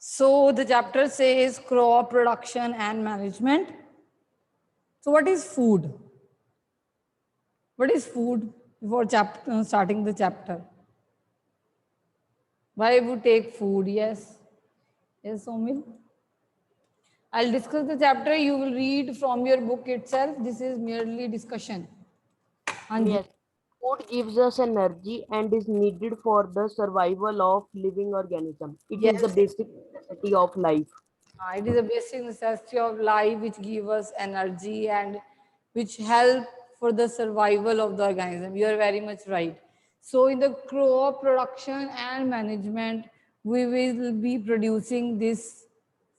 So the chapter says crop production and management. So what is food? What is food before starting the chapter? Why would take food? Yes. Yes, Somil. I'll discuss the chapter. You will read from your book itself. This is merely discussion. Anji. Yes, food gives us energy and is needed for the survival of living organism. It is the Yes. basic necessity of life. It is a basic necessity of life which give us energy and which help for the survival of the organism. You are very much right. So in the crop production and management, we will be producing this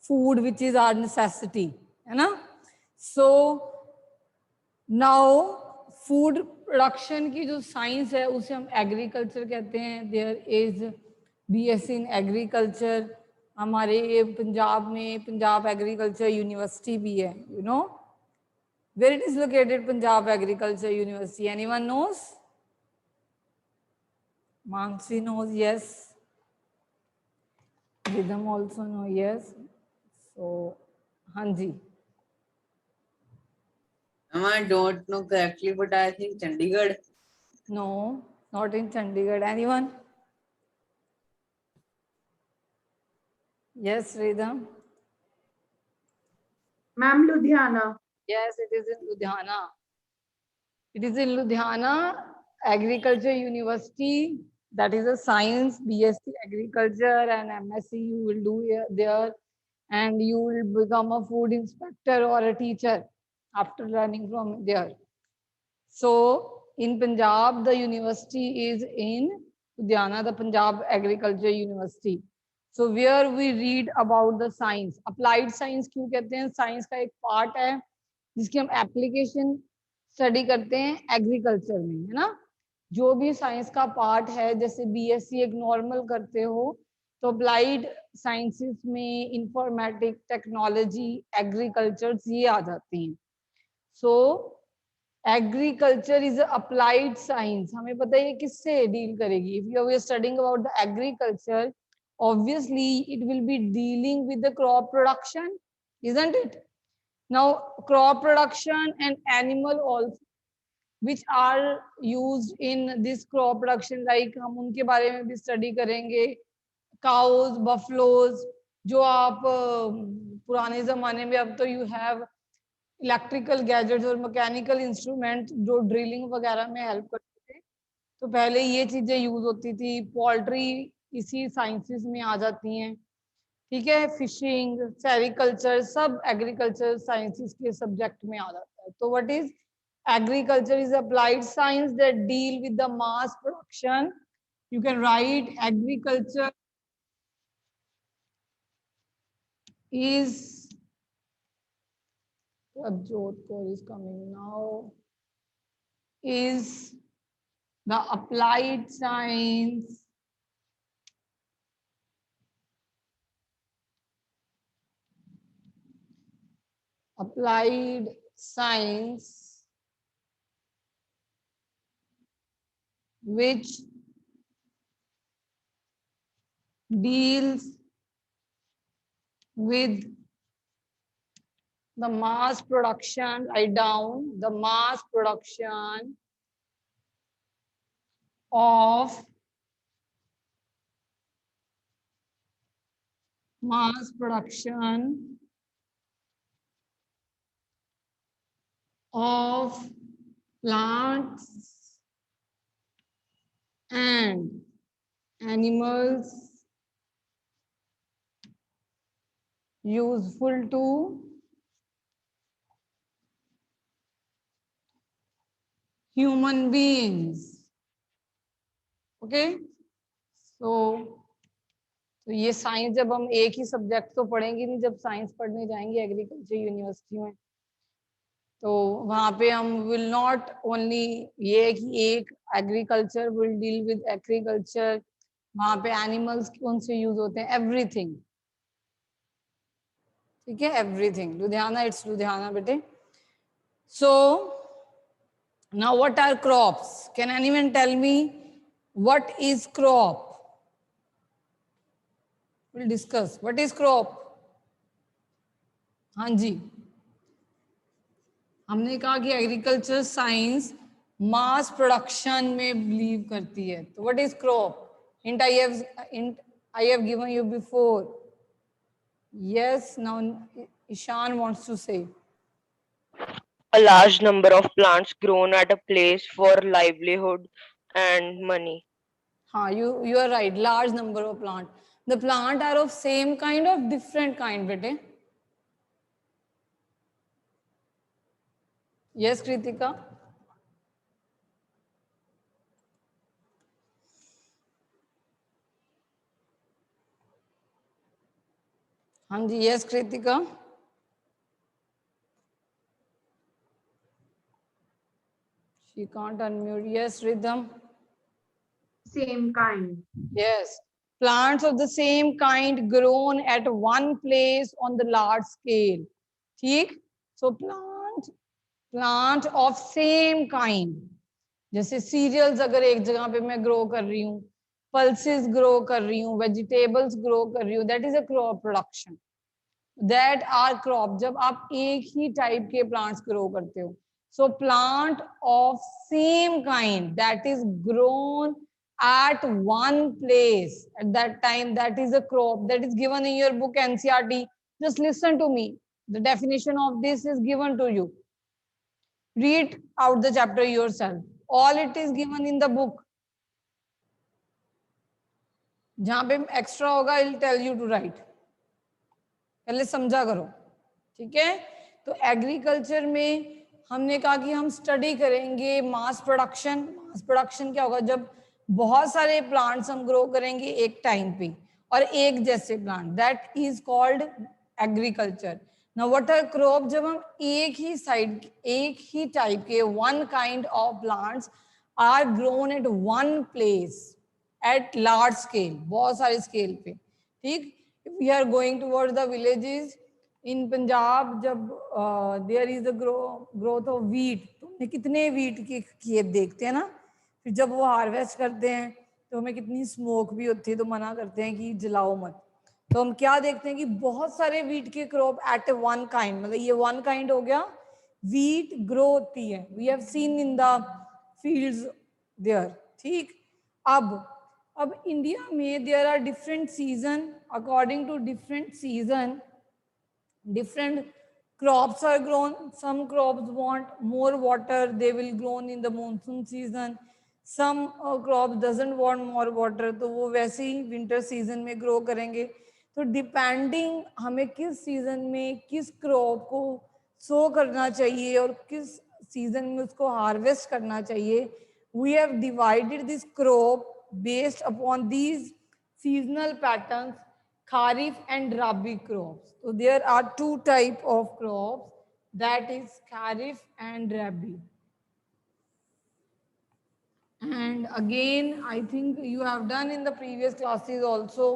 food which is our necessity. है ना? So now food production की जो science है उसे हम agriculture कहते हैं. There is BSc in agriculture. हमारे ये पंजाब में पंजाब एग्रीकल्चर यूनिवर्सिटी भी है. You know where it is located? Punjab agriculture university. Anyone knows? Mansi knows. Yes. Ridham also know. Yes. So हाँ जी. I don't know correctly, but I think Chandigarh. No, not in Chandigarh. Anyone? Yes, Rhythm. Ma'am, Ludhiana. Yes, it is in Ludhiana. It is in Ludhiana Agriculture University. That is a science, BSc Agriculture and MSc you will do there, and you will become a food inspector or a teacher after learning from there. So in Punjab, the university is in Ludhiana, the Punjab Agriculture University. So where we read about the science. Applied science क्यों कहते हैं? Science का एक part है जिसकी हम application study करते हैं agriculture में, है ना? जो भी साइंस का पार्ट है, जैसे बीएससी एक नॉर्मल करते हो तो अप्लाइड साइंसेस में इंफॉर्मेटिक, टेक्नोलॉजी, एग्रीकल्चर ये आ जाती हैं. So agriculture is applied science. हमें पता है ये किससे डील करेगी. If you are studying about the agriculture, obviously it will be dealing with the crop production, isn't it? Now crop production and animal also which are used in this crop production, like हम उनके बारे में भी study करेंगे. Cause, buffaloes, जो आप पुराने जमाने में, अब तो यू हैव इलेक्ट्रिकल गैजेट्स और मैकेनिकल इंस्ट्रूमेंट जो ड्रिलिंग वगैरह में हेल्प करते थे, तो पहले ये चीजें यूज होती थी. पोल्ट्री इसी साइंसेस में आ जाती हैं. ठीक है. फिशिंग, सेरिकल्चर सब एग्रीकल्चर साइंसेस के सब्जेक्ट में आ जाता है. तो what is agriculture? Is applied science that deal with the mass production. You can write agriculture is Abjot Kaur is coming now. Is the applied science which deals with the mass production. Write down the mass production of plants and animals useful to human beings. Okay, so ये science जब हम एक ही subject तो पढ़ेंगे नहीं, जब science पढ़ने जाएंगे एग्रीकल्चर यूनिवर्सिटी में तो वहां पे हम विल नॉट ओनली ये कि एक agriculture will deal with agriculture, वहां पे एनिमल्स कौन से यूज होते हैं, एवरीथिंग. ठीक है, एवरीथिंग. लुधियाना, इट्स लुधियाना बेटे. So now what are crops? Can anyone tell me what is crop? We'll discuss. What is crop? हाँ जी, हमने कहा कि एग्रीकल्चर साइंस मास प्रोडक्शन में बिलीव करती है. तो what is crop? Hint I have given you before. Yes, now Ishan wants to say. A large number of plants grown at a place for livelihood and money. हाँ, you are right. Large number of plant. The plant are of same kind of different kind, बेटे. Yes, Kritika. हाँ जी, yes, Kritika. She can't unmute. Yes, Rhythm. Same kind. Yes. Plants of the same kind grown at one place on the large scale. ठीक? So plant of same kind. जैसे serials अगर एक जगह पे मैं grow कर रही हूँ, पल्सेस ग्रो कर रही हूँ, वेजिटेबल्स ग्रो कर रही हूँ, that is a crop production. That are crop. जब आप एक ही टाइप के प्लांट्स ग्रो करते हो. So plant of same kind that is grown at one place at that time, that is a crop. That is given in your book NCERT. Just listen to me. The definition of this is given to you. Read out the chapter yourself. All it is given in the book. जहां पे extra होगा I'll tell you to write. पहले समझा करो. ठीक है? तो agriculture में हमने कहा कि हम स्टडी करेंगे मास प्रोडक्शन. मास प्रोडक्शन क्या होगा? जब बहुत सारे प्लांट्स हम ग्रो करेंगे एक टाइम पे और एक जैसे plant, that is called agriculture. Now what are crop? जब हम एक ही टाइप के one kind of plants are grown at one place at large scale, बहुत सारे स्केल पे. ठीक? If we are going towards the villages in Punjab, जब there is the growth of wheat, तो कितने वीट के खेत देखते हैं ना. फिर जब वो हार्वेस्ट करते हैं तो हमें कितनी स्मोक भी होती है, तो मना करते हैं कि जलाओ मत. तो हम क्या देखते हैं कि बहुत सारे वीट के क्रॉप एट वन काइंड, मतलब ये वन काइंड हो गया, वीट ग्रो होती है. We have seen in the fields there. ठीक? अब इंडिया में there are different season. According to different season different crops are grown. Some crops want more water, they will grown in the monsoon season. Some crops doesn't want more water, तो वो वैसे ही winter season में grow करेंगे. तो depending हमें किस season में किस crop को sow करना चाहिए और किस season में उसको harvest करना चाहिए, we have divided this crop based upon these seasonal patterns, Kharif and Rabi crops. So there are two type of crops, that is Kharif and Rabi. And again, I think you have done in the previous classes also.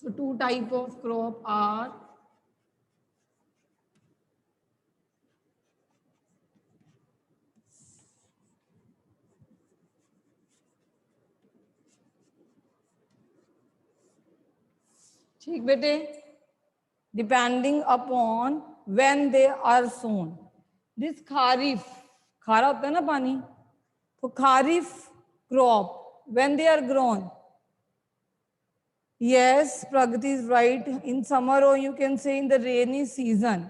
So two type of crop are ठीक बेटे, depending upon when they are sown. This kharif, खारा होता है ना पानी, तो kharif crop when they are grown. Yes, Pragati is right. In summer, or you can say in the rainy season.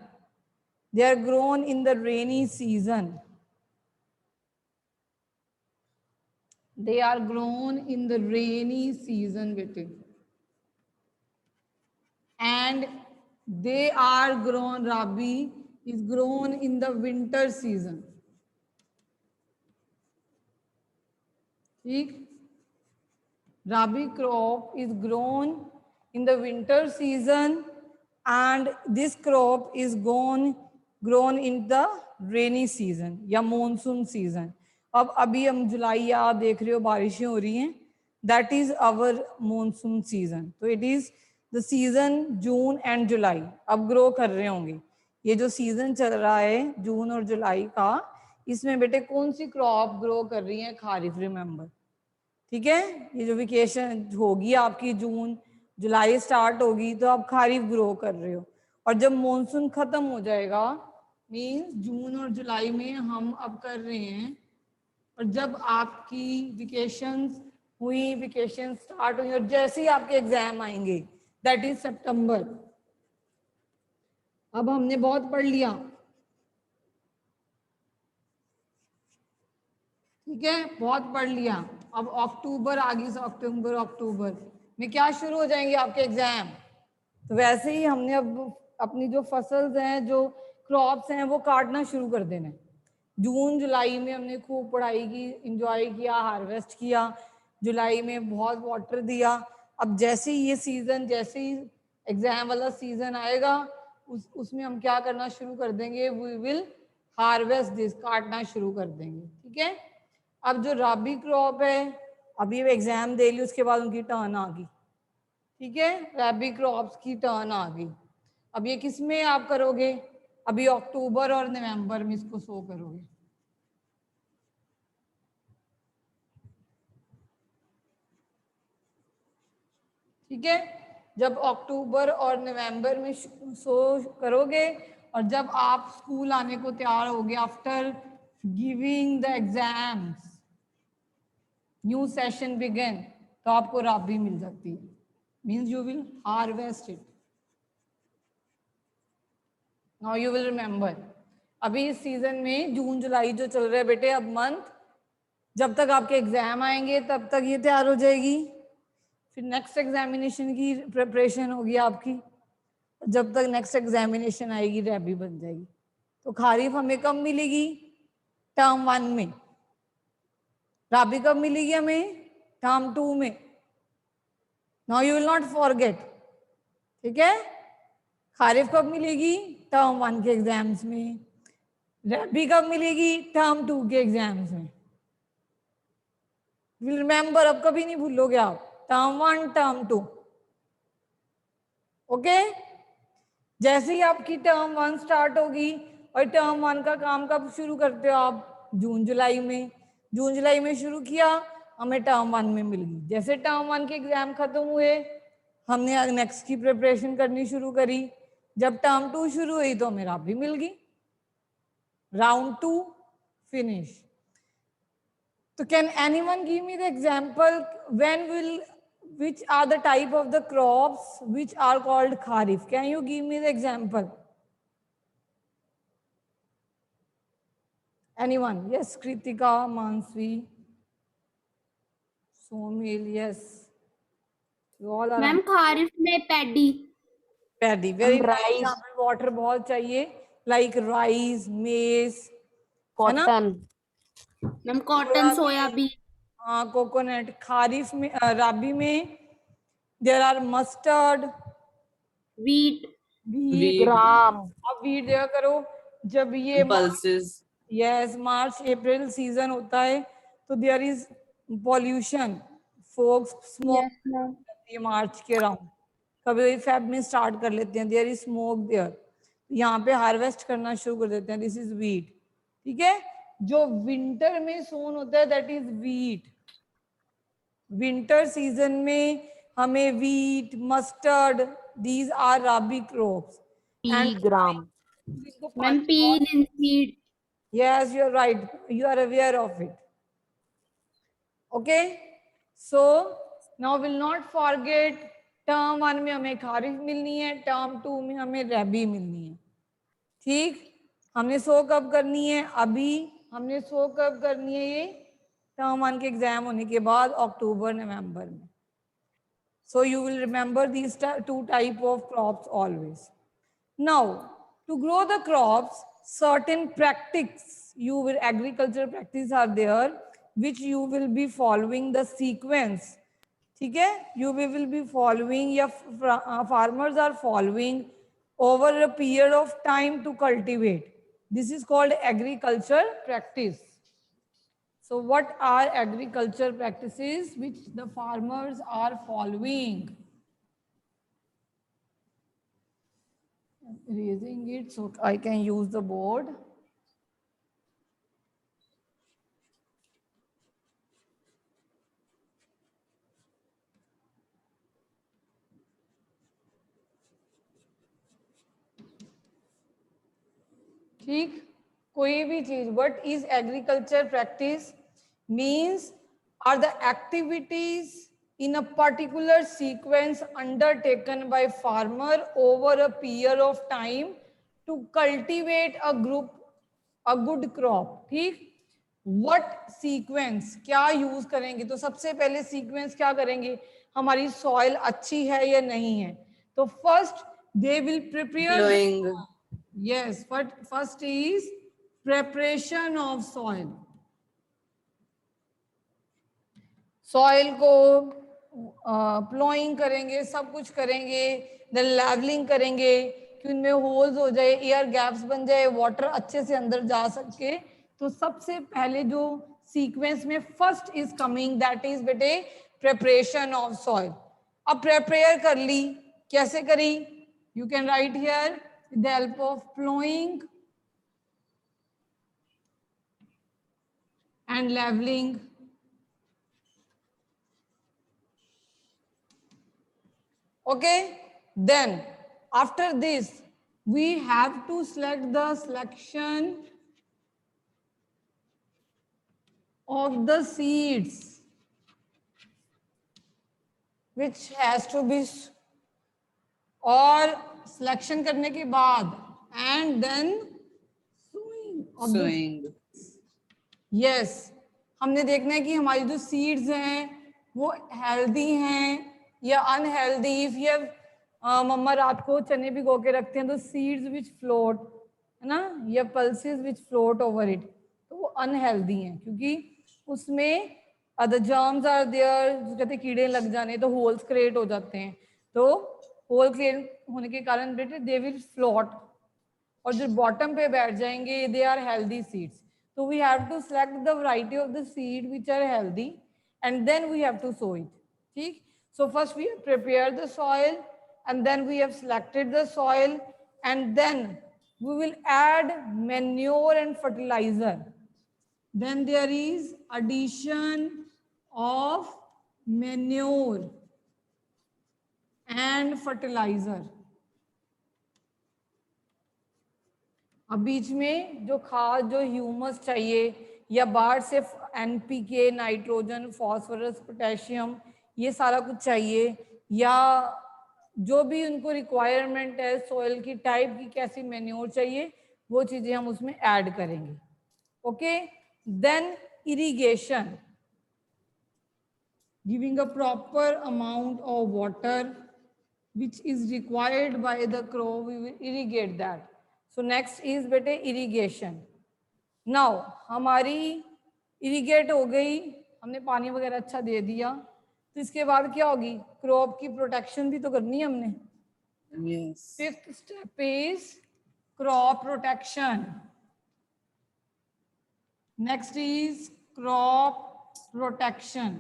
They are grown in the rainy season. They are grown in the rainy season, bete. And they are grown, Rabi is grown in the winter season. ठीक? Rabi crop is grown in the winter season and this crop is grown in the rainy season या monsoon season. अब अभी हम जुलाई आप देख रहे हो बारिशें हो रही हैं, that is our monsoon season. तो it is the season June and July. अब ग्रो कर रहे होंगे. ये जो सीजन चल रहा है जून और जुलाई का, इसमें बेटे कौन सी क्रॉप ग्रो कर रही है? खारिफ. रिमेंबर. ठीक है, ये जो वेकेशन होगी आपकी जून जुलाई स्टार्ट होगी तो आप खारिफ ग्रो कर रहे हो, और जब मॉनसून खत्म हो जाएगा मीन्स जून और जुलाई में हम अब कर रहे हैं, और जब आपकी वेकेशंस हुई, वेकेशन स्टार्ट हुई, और जैसे ही आपके एग्जाम आएंगे दैट इज सितंबर। अब हमने बहुत पढ़ लिया, ठीक है, बहुत पढ़ लिया। अब अक्टूबर आ गई, अक्टूबर में क्या शुरू हो जाएंगे आपके एग्जाम। तो वैसे ही हमने अब अपनी जो फसल्स हैं, जो क्रॉप्स हैं, वो काटना शुरू कर देना है। जून जुलाई में हमने खूब पढ़ाई की, इंजॉय किया, हार्वेस्ट किया, जुलाई में बहुत वाटर दिया। अब जैसे ही ये सीजन, जैसे ही एग्जाम वाला सीजन आएगा उसमें हम क्या करना शुरू कर देंगे, वी विल हार्वेस्ट दिस, काटना शुरू कर देंगे। ठीक है, अब जो राबी क्रॉप है, अभी एग्जाम दे ली, उसके बाद उनकी टर्न आ गई। ठीक है, रैबी क्रॉप्स की टर्न आ गई। अब ये किस में आप करोगे, अभी अक्टूबर और नवंबर में इसको सो करोगे। ठीक है, जब अक्टूबर और नवंबर में सो करोगे, और जब आप स्कूल आने को तैयार होगे after giving the exams, new session begin, तो आपको राबी मिल जाती है, means you will harvest it. Now you will remember, अभी इस सीजन में जून जुलाई जो चल रहा है बेटे, अब मंथ, जब तक आपके एग्जाम आएंगे तब तक ये तैयार हो जाएगी, फिर नेक्स्ट एग्जामिनेशन की प्रिपरेशन होगी आपकी, जब तक नेक्स्ट एग्जामिनेशन आएगी रैबी बन जाएगी। तो खारिफ हमें कब मिलेगी, टर्म 1 में। राबी कब मिलेगी हमें, टर्म 2 में। Now you will not forget, ठीक है, खारिफ कब मिलेगी, टर्म 1 के एग्जाम्स में। रैबी कब मिलेगी, टर्म 2 के एग्जाम्स में। विल रिमेंबर, अब कभी नहीं भूलोगे आप, टर्म 1 टर्म 2। ओके, जैसे ही आपकी टर्म 1 स्टार्ट होगी, और टर्म 1 का काम कब शुरू करते हो आप, जून जुलाई में। जून जुलाई में शुरू किया, हमें टर्म 1 में मिल गई। जैसे टर्म 1 के एग्जाम खत्म हुए, हमने नेक्स्ट की प्रिपरेशन करनी शुरू करी। जब टर्म 2 शुरू हुई तो हमें राबी मिल गई, round 2 finish. So can anyone give me the example, which are the type of the crops which are called kharif? Can you give me the example? Anyone? Yes, Kritika, Mansvi, Somil, yes. You all are ma'am kharif में paddy, paddy. Very nice. rice, यहाँ पे water बहुत चाहिए, like rice, maize, है ना? cotton, ma'am cotton, soybean, हाँ, coconut. Kharif में, राबी में there are mustard, wheat, wheat। gram, अब वीट देखा करो, जब ये pulses. Yes March April season होता है तो there is pollution, fog smoke yes ma'am, ये मार्च के अराउंड, कभी फेब में स्टार्ट कर लेते हैं, देयर इज स्मोक देयर, यहाँ पे हार्वेस्ट करना शुरू कर देते हैं, दिस इज वीट। ठीक है, जो विंटर में सोन होता है that is wheat. Winter season में हमें wheat, mustard, these are rabi crops. pea, gram, ma'am pea, linseed, Yes, you're right. You are aware of it. Okay. So now we'll not forget, term 1 में हमें खारिफ मिलनी है, term 2 में हमें रैबी मिलनी है। ठीक, हमने सो कब करनी है, अभी हमने सो कब करनी है, ये टर्म 1 के एग्जाम होने के बाद अक्टूबर नवंबर में। So you will remember these two type of crops always. Now, to grow the crops, certain agricultural practices are there, which you will be following the sequence. ठीक है, you will be following, या farmers are following over a period of time to cultivate. This is called agriculture practice. So what are agriculture practices which the farmers are following? Erasing it so I can use the board. ठीक, कोई भी चीज, what is agriculture practice means are the activities in a particular sequence undertaken by farmer over a period of time to cultivate a good crop. ठीक, what sequence, क्या use करेंगे? तो सबसे पहले सीक्वेंस क्या करेंगे, हमारी सॉइल अच्छी है या नहीं है। तो first they will prepare, Plowing. yes, but first is preparation of soil. Soil को प्लोइंग करेंगे, सब कुछ करेंगे, देन लेवलिंग करेंगे कि उनमें होल्स हो जाए, एयर गैप्स बन जाए, वाटर अच्छे से अंदर जा सके। तो सबसे पहले जो सीक्वेंस में first is coming that is बेटे प्रिपरेशन ऑफ सॉइल। अब प्रिपेयर कर ली, कैसे करी? You can write here with the help of ploughing and levelling. Okay, then after this we have to select the selection of the seeds which has to be, और selection करने के बाद and then sowing of the, Sowing. yes, हमने देखना है कि हमारी जो सीड्स हैं वो हेल्दी हैं या अनहेल्दी। इफ यू मम्मा रात को चने भिगो के रखते हैं तो सीड्स विच फ्लोट है ना, या pulses which float over it, तो वो अनहेल्दी हैं क्योंकि उसमें द जर्म्स आर देयर, जो कहते हैं कीड़े लग जाने, तो होल्स क्रिएट हो जाते हैं। तो होल क्रिएट होने के कारण बेटे दे विल फ्लोट, और जो बॉटम पे बैठ जाएंगे they are healthy seeds. So we have to select the variety of the seed which are healthy and then we have to sow it. ठीक? So first we have prepared the soil and then we have selected the soil and then we will add manure and fertilizer. Then there is addition of manure and fertilizer. अब बीच में जो खाद, जो humus चाहिए या बाहर से NPK, nitrogen, phosphorus, potassium, ये सारा कुछ चाहिए, या जो भी उनको रिक्वायरमेंट है सॉइल की टाइप की, कैसी मेन्योर चाहिए, वो चीजें हम उसमें ऐड करेंगे। Okay, then irrigation, giving a proper amount of water which is required by the crop, we will irrigate that. So next is बेटे irrigation. Now हमारी irrigate हो गई, हमने पानी वगैरह अच्छा दे दिया, तो इसके बाद क्या होगी? क्रॉप की प्रोटेक्शन भी तो करनी है हमने। Yes. Fifth step is crop protection. Next is crop protection.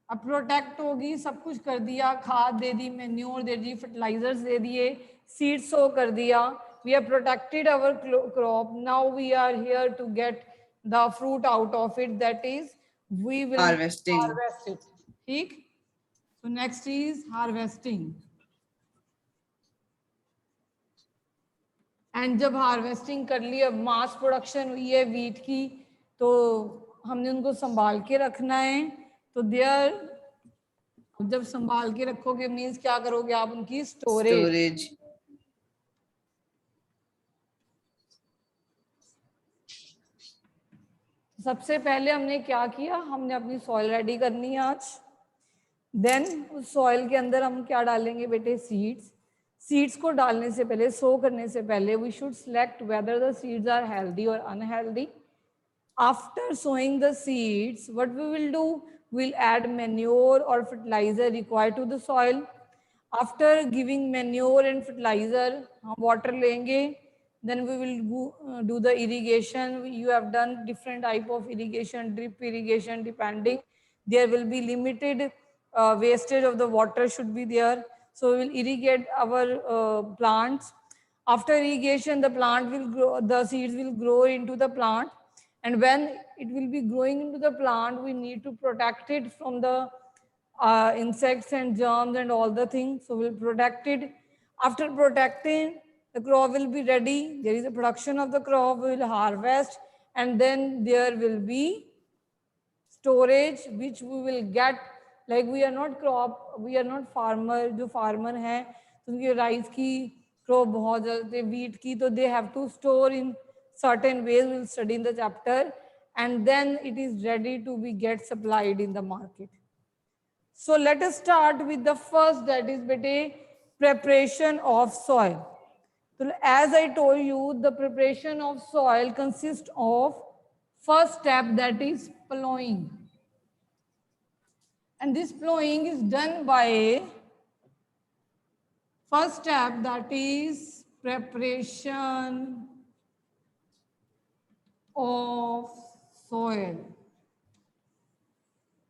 अब प्रोटेक्ट होगी, सब कुछ कर दिया, खाद दे दी, मेन्योर दे दी, फर्टिलाइजर्स दे दिए, सीड सो कर दिया, we have protected our crop. Now we are here to get the fruit out of it, that is we will Harvesting. harvest it. ठीक? So next is harvesting. And जब harvesting कर ली, अब mass production हुई है wheat की, तो हमने उनको संभाल के रखना है। तो देयर, जब संभाल के रखोगे मीन्स क्या करोगे आप? उनकी स्टोरेज। Storage. सबसे पहले हमने क्या किया? हमने अपनी सॉइल रेडी करनी है आज। देन उस सॉइल के अंदर हम क्या डालेंगे बेटे? सीड्स। सीड्स को डालने से पहले, सो करने से पहले, we should select whether the seeds are healthy और unhealthy. After sowing the seeds, what we will do? We'll add manure or fertilizer required to the soil. After giving manure and fertilizer, हम water लेंगे, then we will do the irrigation. You have done different type of irrigation, drip irrigation, depending. There will be limited wastage of the water should be there. So we will irrigate our plants. After irrigation, the plant will grow, the seeds will grow into the plant. And when it will be growing into the plant, we need to protect it from the insects and germs and all the things. So we'll protect it. After protecting, the crop will be ready. There is a production of the crop, we will harvest, and then there will be storage which we will get. Like we are not farmer. जो farmer हैं तो उनकी rice की crop बहुत ज़्यादा, wheat की, तो they have to store in certain ways. We will study in the chapter, and then it is ready to be get supplied in the market. So let us start with the first, that is bete preparation of soil. So as I told you, the preparation of soil consists of first step, that is plowing. And this plowing is done by first step, that is preparation of soil.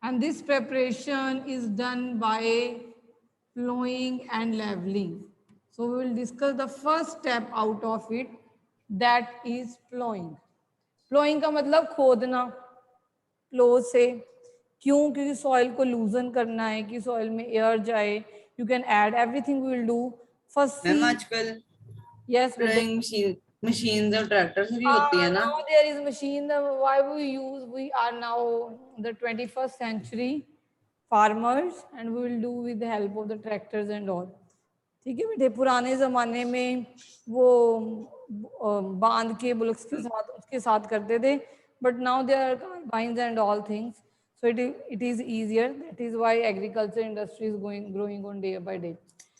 And this preparation is done by plowing and leveling. So we will discuss the first step out of it, that is plowing. Plowing का मतलब खोदना, प्लो से. क्यों? क्योंकि soil को लूजन करना है कि सॉइल में एयर जाए. You can add everything we will do first. Ma'am आजकल यस प्लोइंग मशीन और ट्रैक्टर भी होती है ना. Now there is machine. Why we are now the 21st century farmers, and we will do with the help of the tractors and all. ठीक है बेटे, पुराने जमाने में वो बांध के बुलक्स के साथ उसके साथ करते थे, but now there are combines and all things, so it is easier. That is why agriculture industry is growing on day by day.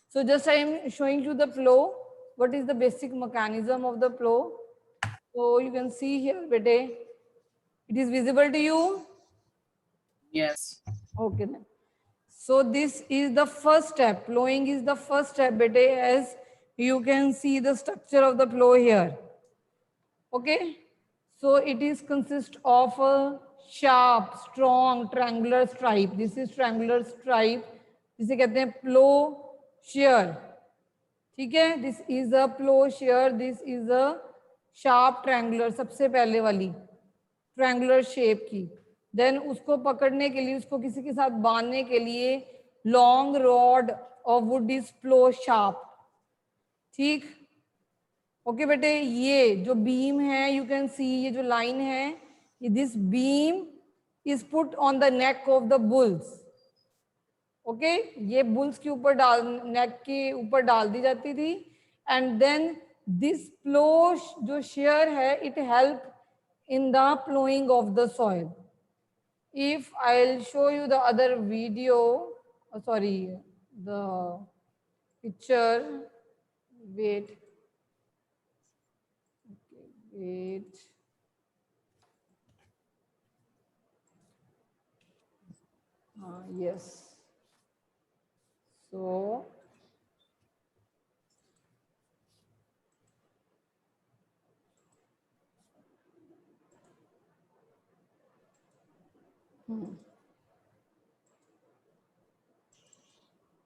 So just I am showing you the plow. What is the basic mechanism of the plow? So you can see here, bete. It is visible to you? Yes. Okay then. So this is the first step. Plowing is the first step, bete, as you can see the structure of the plow here. Okay. So it is consist of a sharp, strong, triangular stripe. This is triangular stripe. जिसे कहते हैं plowshare. ठीक है. This is a plowshare. This is a sharp triangular. सबसे पहले वाली triangular shape की. Then उसको पकड़ने के लिए, उसको किसी के साथ बांधने के लिए long rod of wood is plow sharp. ठीक. ओके बेटे, ये जो बीम है, यू कैन सी, ये जो लाइन है, this beam is put on the neck of the bulls. Okay, ये बुल्स के ऊपर नेक के ऊपर डाल दी जाती थी. एंड देन दिस प्लो जो शेयर है, it help in the ploughing of the soil. If I will show you the other video, sorry the picture, wait. Wait. Yes.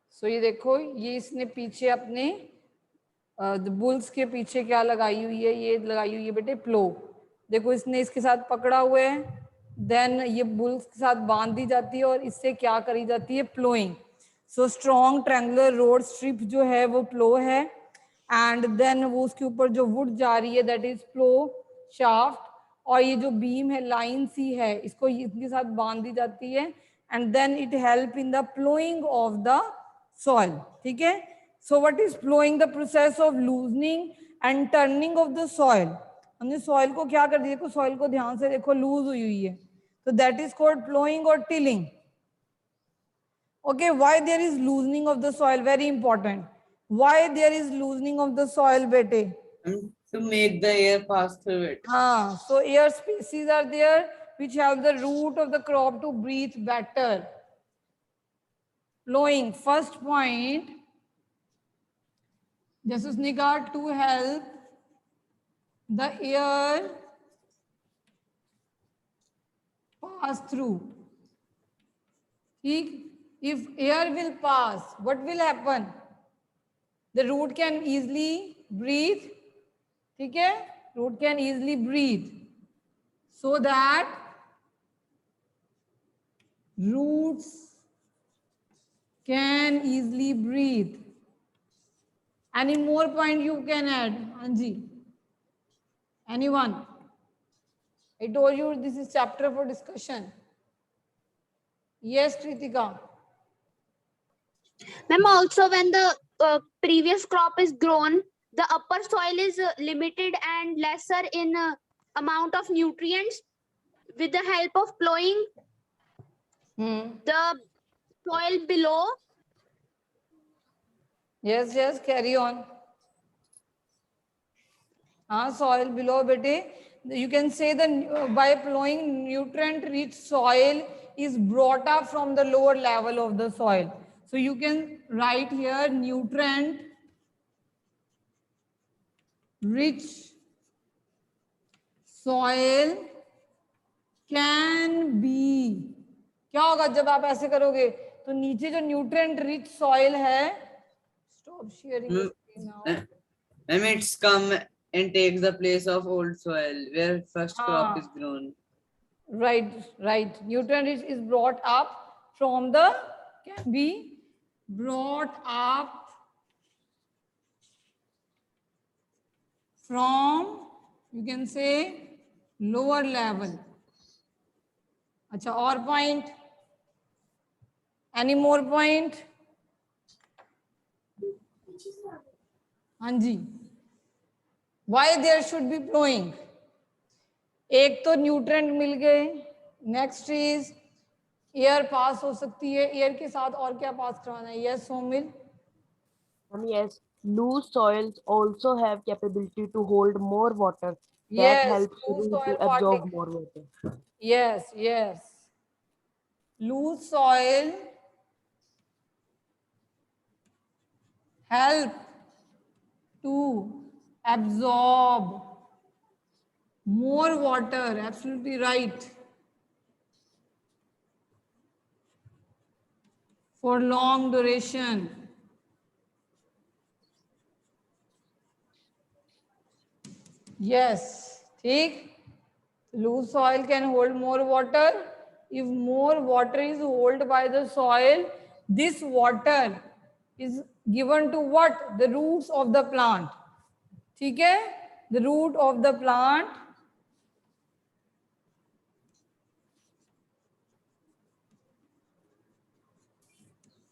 So ये देखो, ये इसने पीछे अपने बुल्स के पीछे क्या लगाई हुई है, ये लगाई हुई है बेटे प्लो. देखो, इसने इसके साथ पकड़ा हुआ है, देन ये बुल्स के साथ बांध दी जाती है और इससे क्या करी जाती है, ploughing. So strong triangular road strip जो है वो प्लो है. एंड देन वो उसके ऊपर जो वुड जा रही है, दैट इज प्लो शाफ्ट. और ये जो बीम है, लाइन सी है, इसको इसके साथ बांध दी जाती है. And then it help in the ploughing of the soil. ठीक है. So what is plowing? The process of loosening and turning of the soil. हमने soil को क्या कर दिया, देखो soil को ध्यान से देखो, लूज हुई है, तो that is called plowing or tilling. Okay, why there is loosening of the soil? Very important. Why there is loosening of the soil, bete? To make the air pass through it. So air spaces are there which help the root of the crop to breathe better. Plowing, first point, just उसने कहा to help the air pass through. ठीक. If air will pass, what will happen? The root can easily breathe. ठीक है. Root can easily breathe, so that roots can easily breathe. Any more point you can add, Anji? Anyone? I told you this is chapter for discussion. Yes, Kritika. Ma'am, also when the previous crop is grown, the upper soil is limited and lesser in amount of nutrients. With the help of plowing, the soil below. Yes, yes, carry on. Soil below, bete. You can say that by plowing, nutrient-rich soil is brought up from the lower level of the soil. So you can write here nutrient-rich soil can be. क्या होगा जब आप ऐसे करोगे तो नीचे जो nutrient rich soil है, stop sharing the screen now. Ma'am, it's come and takes the place of old soil where first crop is grown. Right, right. Nutrient rich is brought up from the, can be brought up from, you can say, lower level. Acha, or point? Any more point? Anji. Why there should be plowing? एक तो nutrient मिल गए, next is air pass हो सकती है, air के साथ और क्या पास करवाना है? Yes Somil. Yes, loose soils also have capability to hold more water. That Yes, helps loose root soil to absorb partic- more water. Yes, yes. Loose soil help to absorb more water. Absolutely right. For long duration. Yes, ठीक. Loose soil can hold more water. If more water is held by the soil, this water is given to what? The roots of the plant. ठीक है? The root of the plant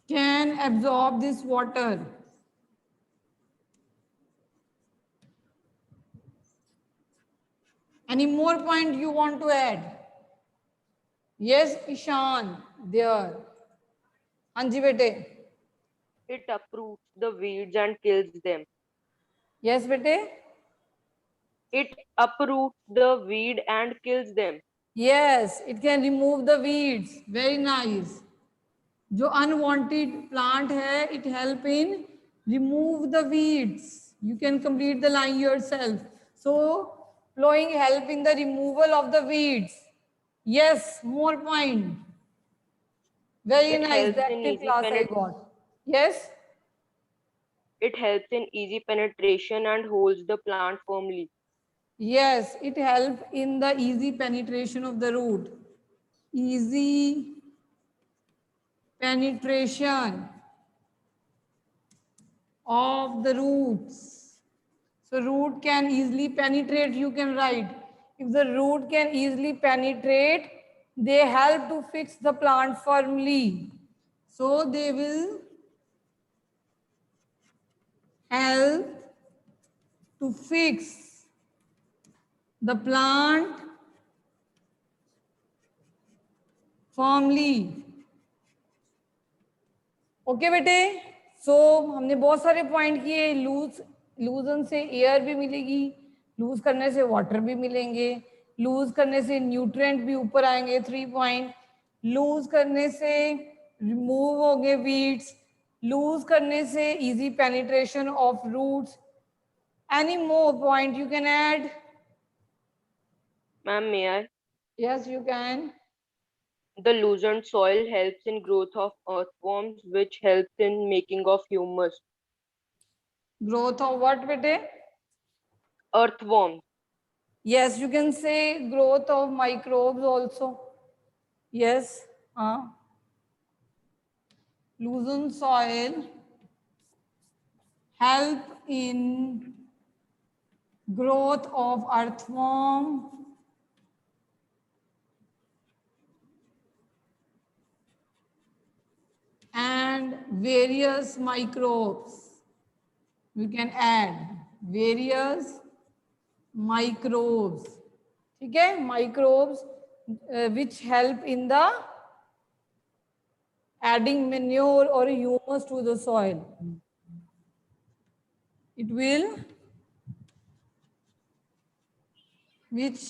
can absorb this water. Any more point you want to add? Yes, Ishan, there. Anji bete. It uproots the weeds and kills them. Yes, bete. It uproots the weed and kills them. Yes, it can remove the weeds. Very nice. जो unwanted plant है, it help in remove the weeds. You can complete the line yourself. So, plowing help in the removal of the weeds. Yes, more point. Very It nice. helps The in active easy class I got. Yes. It helps in easy penetration and holds the plant firmly. Yes, it helps in the easy penetration of the root. Easy penetration of the roots. So root can easily penetrate, you can write. If the root can easily penetrate, they help to fix the plant firmly. So they will help to fix the plant firmly. Okay बेटे, सो हमने बहुत सारे point किए. लूजन से air भी मिलेगी, loose करने से वाटर भी मिलेंगे, लूज करने से न्यूट्रिएंट भी ऊपर आएंगे 3 पॉइंट, लूज करने से रिमूव होंगे वीड्स, लूज करने से easy penetration of roots. Any more point you can add? Ma'am, may I? Yes you can. The loosened soil helps in growth of earthworms, which helps in making of humus. Growth of what बेटे? Earthworms. Yes, you can say growth of microbes also. Yes. Loosen soil help in growth of earthworm and various microbes. We can add various microbes. ठीक है, microbes which help in the adding manure or humus to the soil. It will which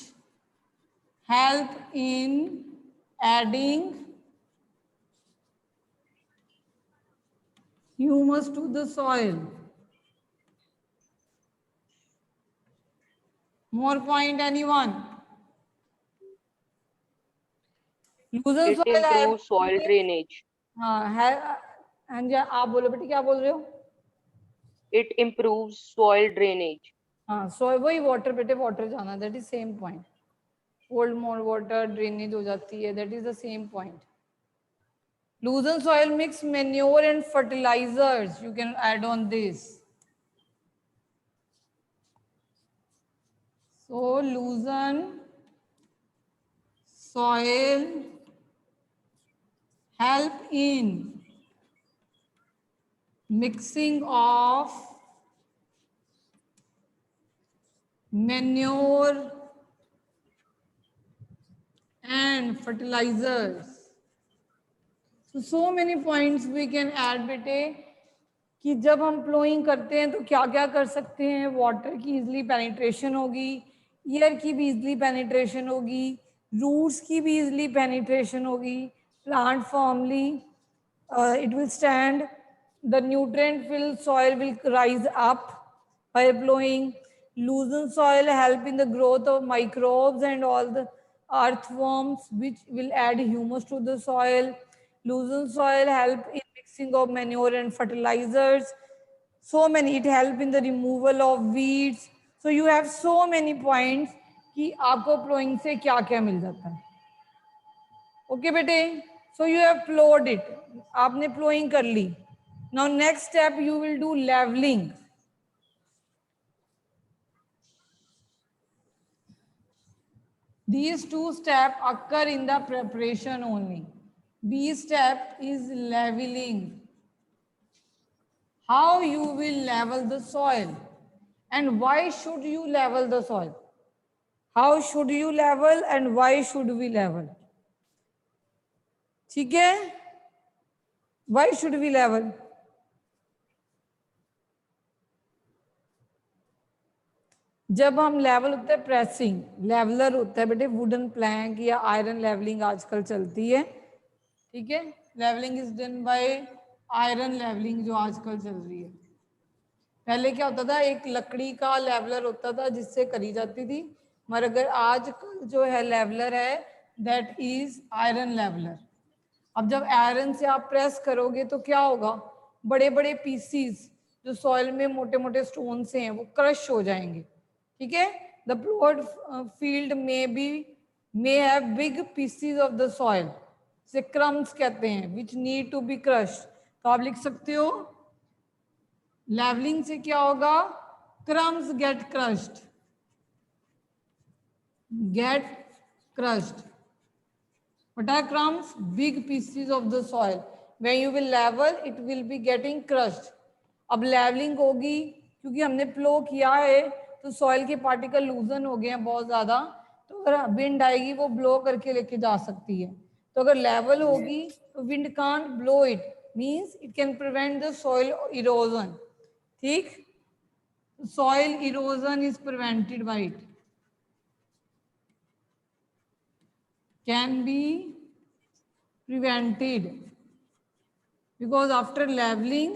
help in adding humus to the soil. More point, anyone? Loosen It soil improves soil drainage. हाँ है। हाँ जी, आप बोलो बेटी, क्या बोल रहे हो? It improves soil drainage. हाँ, सो वही वाटर बेटे, वाटर जाना, that is same point. Hold more water, drainage हो जाती है, that is the same point. Loosen soil mix manure and fertilisers, you can add on this. So loosen soil help in mixing of manure and fertilizers. So many points we can add बेटे, कि जब हम ploughing करते हैं तो क्या क्या कर सकते हैं। वाटर की इजली पेनिट्रेशन होगी, एयर की भी इजली पेनिट्रेशन होगी, रूट्स की भी इजली पेनिट्रेशन होगी, plant formally it will stand, the nutrient filled soil will rise up by plowing. Loosen soil help in the growth of microbes and all the earthworms which will add humus to the soil. Loosen soil help in mixing of manure and fertilizers. So many, it help in the removal of weeds. So you have so many points कि आपको ploughing से क्या क्या मिल जाता है। Okay बेटे, so you have ploughed it, आपने ploughing कर ली। Now next step you will do levelling. These two steps occur in the preparation only. B step is leveling. How you will level the soil and why should you level the soil? How should you level and why should we level? ठीक है, why should we level? जब हम level होता है pressing, leveller होता है बेटे wooden plank या आयरन लेवलिंग आजकल चलती है। ठीक है, levelling is done by iron levelling जो आजकल चल रही है। पहले क्या होता था, एक लकड़ी का लेवलर होता था जिससे करी जाती थी, मगर अगर आज जो है लेवलर है दैट इज आयरन लेवलर। अब जब आयरन से आप प्रेस करोगे तो क्या होगा, बड़े बड़े पीसीज जो सॉइल में मोटे मोटे स्टोन से हैं वो क्रश हो जाएंगे। ठीक है, the plot field may have big pieces of the soil, से क्रम्स कहते हैं, which need to be crush. तो आप लिख सकते हो लेवलिंग से क्या होगा, crumbs get crushed, get crushed. What are crumbs? Big pieces of the soil. When you will level, it will be getting crushed. अब लेवलिंग होगी क्योंकि हमने प्लो किया है तो सॉइल के पार्टिकल लूजन हो गए हैं बहुत ज्यादा, तो अगर विंड आएगी वो ब्लो करके लेके जा सकती है। तो अगर लेवल होगी तो wind can't blow it, means it can prevent the soil erosion. ठीक, soil erosion is prevented by it, can be prevented because after leveling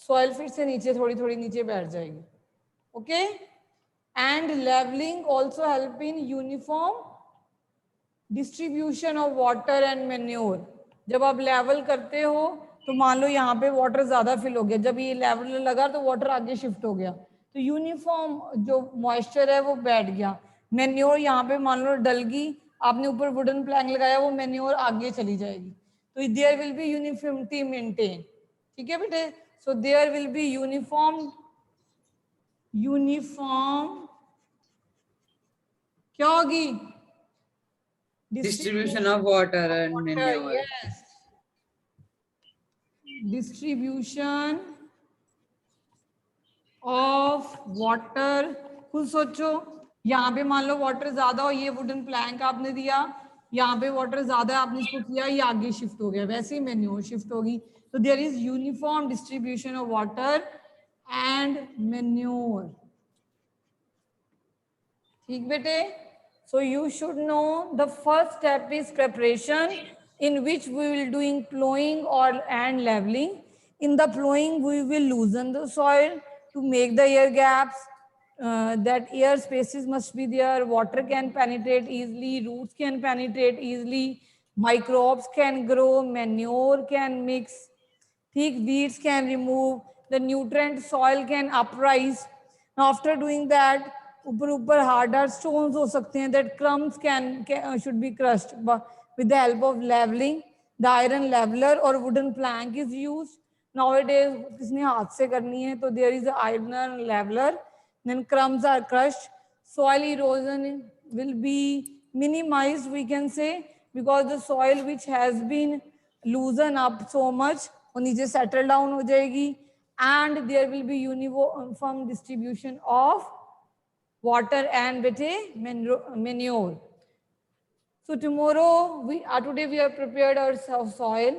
soil फिर से नीचे थोड़ी थोड़ी नीचे बैठ जाएगी। Okay, and levelling also help in uniform distribution of water and manure. जब आप लेवल करते हो तो मान लो यहाँ पे वाटर ज्यादा फिल हो गया, जब ये लेवल लगा तो वाटर आगे शिफ्ट हो गया, तो यूनिफॉर्म जो मॉइस्चर है वो बैठ गया। मैन्योर यहाँ पे मान लो डलगी, आपने ऊपर वुडन प्लैंक लगाया, वो मैन्योर आगे चली जाएगी, तो there will be uniformity maintain. ठीक है बेटे, so there will be uniform uniform क्या होगी? Distribution of water and manure. Yes. Distribution of water. खुद सोचो, यहाँ पे मान लो वाटर ज्यादा हो, ये वुडन प्लैंक आपने दिया, यहाँ पे वाटर ज्यादा है, आपने इसको किया, ये आगे शिफ्ट हो गया, वैसे ही मैन्योर शिफ्ट होगी. तो there is uniform distribution of water and manure. ठीक बेटे? So you should know the first step is preparation, in which we will doing plowing or and leveling. In the plowing, we will loosen the soil to make the air gaps. That air spaces must be there. Water can penetrate easily. Roots can penetrate easily. Microbes can grow. Manure can mix. Thick weeds can remove. The nutrient soil can uprise. Now after doing that, ऊपर harder stones हो सकते हैं, that crumbs can should be crushed with the help of leveling. The iron leveler or wooden plank is used nowadays. किसने हाथ से करनी है, तो there is a iron leveler. Then crumbs are crushed. Soil erosion will be minimized, we can say, because the soil which has been loosened up so much वो नीचे settle down हो जाएगी, and there will be uniform distribution of water and manure. So tomorrow today we have prepared our soil.